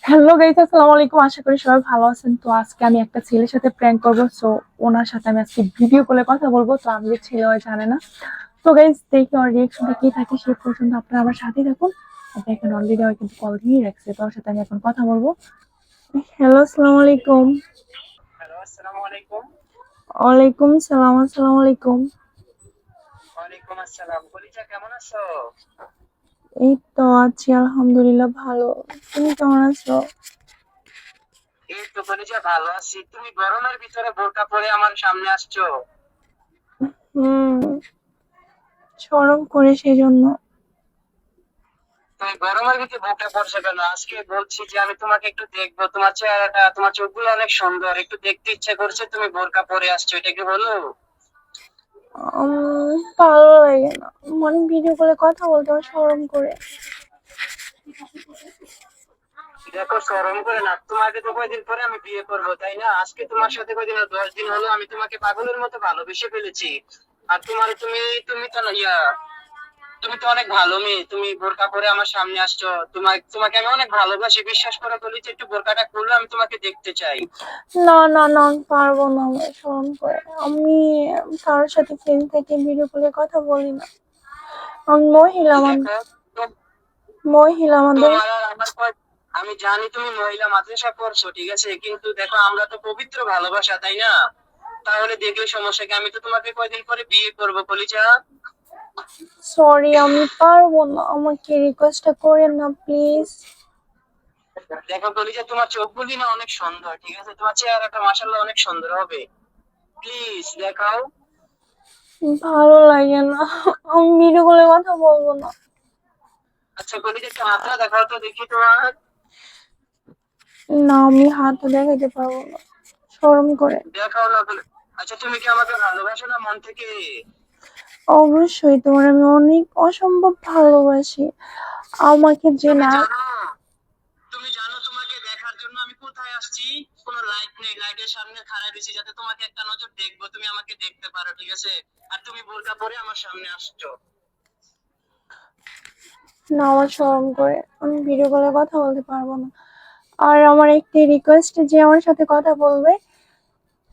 Hello guys, আসসালামু আলাইকুম। আশা করি সবাই ভালো আছেন। তো আজকে আমি একটা ছেলের সাথে প্র্যাঙ্ক করব। সো ওনার সাথে আমি আজকে ভিডিও কলে কথা বলবো। তো আমি যে ছেলে হয় জানে না। তো গাইস দেখি ওর রিয়াকশনটা কি থাকে সেই পর্যন্ত আপনারা আমার সাথেই থাকুন। আর দেখেন অলরেডি ওর কিন্তু কল দিয়ে রাখছে। তো ওর সাথে আমি এখন কথা বলবো। হ্যালো, আসসালামু আলাইকুম। হ্যালো, আসসালামু আলাইকুম। ওয়ালাইকুম সালাম। আসসালামু আলাইকুম। ওয়ালাইকুম আসসালাম। কলিজা কেমন আছো? এই তো আছি আলহামদুলিল্লাহ ভালো। তুমি কেমন আছো? এই তো কলিজা ভালো আছি। তুমি গরমের ভিতরে বোরকা পরে আমার সামনে আসছো। হুম, শরম করে সেজন্য। তুমি গরমের ভিতরে বোরকা পরছো কেন? আজকে বলছি যে আমি তোমাকে একটু দেখবো, তোমার চেহারাটা, তোমার চোখগুলো অনেক সুন্দর, একটু দেখতে ইচ্ছে করছে, তুমি বোরকা পরে আসছো, এটা কি বলো? ভালো লাগে না। মানে ভিডিও কলে কথা বলতে আমার শরম করে। দেখো, শরম করে না। তোমাকে তো কয়দিন পরে আমি বিয়ে করবো, তাই না? আজকে তোমার সাথে কয়দিন হলো, 10 দিন হলো আমি তোমাকে পাগলের মতো ভালোবেসে ফেলেছি। আর তুমি তুমি তো না তুমি তো অনেক ভালো মেয়ে, তুমি বোরকা পরে আমার সামনে আসছো। তোমাকে আমি অনেক ভালোবাসি, বিশ্বাস করে বলি যে একটু বোরকাটা খুললে আমি তোমাকে দেখতে চাই। না না না, আমি পারবো না। আমার শরম করে। আমি কারোর সাথে ফোন থেকে ভিডিও কলে কথা বলি না। আমি মহিলা মানুষ। দেখো, তো- মহিলা আমাদের। তোমার আর আমার আমি জানি তুমি মহিলা মাদ্রাসা পড়ছো, ঠিক আছে, কিন্তু দেখো আমরা তো পবিত্র ভালোবাসা, তাই না? তাহলে দেখলে সমস্যা কি? আমি তো তোমাকে কয়দিন পরে বিয়ে করবো, কলিজা। সরি, আমি পারবো না। আমাকে রিকোয়েস্টটা করেন না প্লিজ। দেখো কলিজা, তোমার চোখগুলি না অনেক সুন্দর, ঠিক আছে, তোমার চেহারাটা মাশাআল্লাহ অনেক সুন্দর হবে। প্লিজ দেখাও। ভালো লাগে না। আমি ভিডিও কলে কথা বলবো না। আচ্ছা কলিজা, একটু হাতটা দেখাও তো দেখি তোমার। না, আমি হাতও দেখাতে পারবো না। শরম করে। দেখাও না বলে। আচ্ছা, তুমি কি আমাকে ভালোবাসো না মন থেকে? অবশ্যই তোমার আমি অনেক অসম্ভব ভালোবাসি। আমাকে যে তুমি না। জানো, তুমি জানো তোমাকে দেখার জন্য আমি কোথায় আসছি? কোনো লাইট নেই, লাইটের সামনে খাড়া দিয়েছি যাতে তোমাকে একটা নজর দেখবো, তুমি আমাকে দেখতে পারো, ঠিক আছে? আর তুমি বোরকা পরে আমার সামনে আসছো। না, আমার শরম করে। আমি ভিডিও কলে কথা বলতে পারবো না। আর আমার একটি রিকোয়েস্ট, যে আমার সাথে কথা বলবে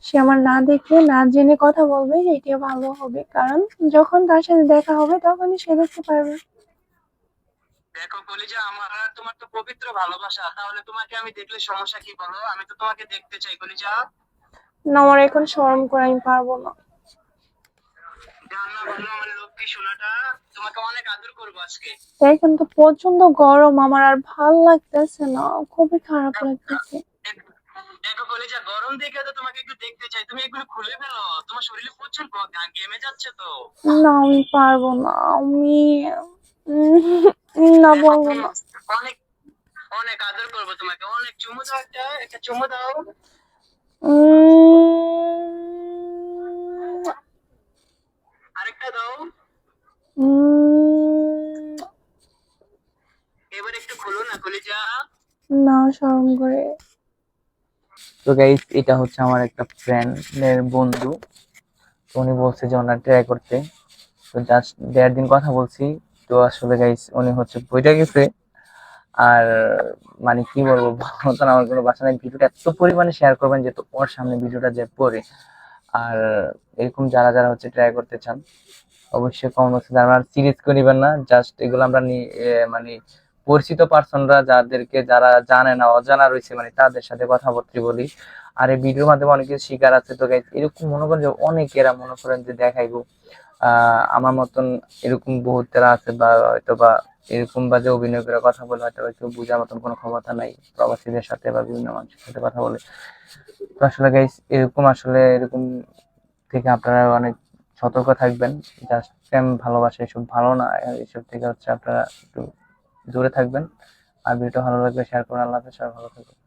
সে আমার না দেখে না জেনে কথা বলবে, এটা ভালো হবে। কারণ যখন তার সাথে দেখা হবে তখনই সে দেখতে পারবে। দেখো কলিজা, আমার আর তোমার তো পবিত্র ভালোবাসা, তাহলে তোমাকে আমি দেখলে সমস্যা কি বলো? আমি তো তোমাকে দেখতে চাই কলিজা। না, আমার এখন শরম করে। আমি পারবো না। জানা বলো আমার লক্ষ্মী সোনাটা, তোমাকে অনেক আদর করবো আজকে। এখন তো প্রচন্ড গরম, আমার আর ভাল লাগতেছে না। খুবই খারাপ লাগতেছে। দেখো কলিজা, গরম দেখে তো তোমাকে একটু দেখতে চাই, তুমি এগুলো খুলে ফেলো, তোমার শরীরে প্রচুর ঘেমে যাচ্ছে তো। না, আমি পারবো না। আমি না, দেখো বলবো না। প্লিজ, অনেক অনেক আদর করবো তোমাকে, অনেক চুমু দাও, একটা একটা চুমু দাও। উম, আরেকটা দাও। উম, এবার একটু খুলো না কলিজা। না, শরম করে। তো গাইস, এটা হচ্ছে আমার একটা ফ্রেন্ডের বন্ধু। তো উনি বলছে যে ওনার ট্রাই করতে। তো জাস্ট 1.5 দিন কথা বলছি। তো আসলে গাইস, উনি হচ্ছে বইটা গেছে। আর মানে কি বলবো, মতন আমার কোনো বাসা নাই। ভিডিওটা এত পরিমাণে শেয়ার করবেন যে তো ওর সামনে ভিডিওটা যে পড়ে। আর এরকম যারা যারা হচ্ছে ট্রাই করতে চান, অবশ্যই কমেন্ট বক্সে জানাবেন। আর সিরিজ করে নিবেন না, জাস্ট এগুলো আমরা মানে পরিচিত পার্সনরা যাদেরকে যারা জানে না, অজানা রয়েছে, মানে তাদের সাথে কথাবার্তা বলি। আর এই ভিডিওর মাধ্যমে অনেক কিছু শিকার আছে। তো গাইস, এরকম মনে করেন যে অনেকেরা মনে করেন যে দেখাইবো আমার মতন এরকম বহুতেরা আছে, বা হয়তো বা এরকম বাজে অভিনয় করে কথা বলে হয়তো বা কেউ বোঝার মতন কোনো ক্ষমতা নাই প্রবাসীদের সাথে বা বিভিন্ন মানুষের সাথে কথা বলে। তো আসলে গাইস, এরকম আসলে এরকম থেকে আপনারা অনেক সতর্ক থাকবেন। জাস্ট প্রেম ভালোবাসা এসব ভালো না, এসব থেকে হচ্ছে আপনারা একটু দূরে থাকবেন। আর ভিডিওটা ভালো লাগলে শেয়ার করুন। আল্লাহ হাফেজ, সবাই ভালো থাকবেন।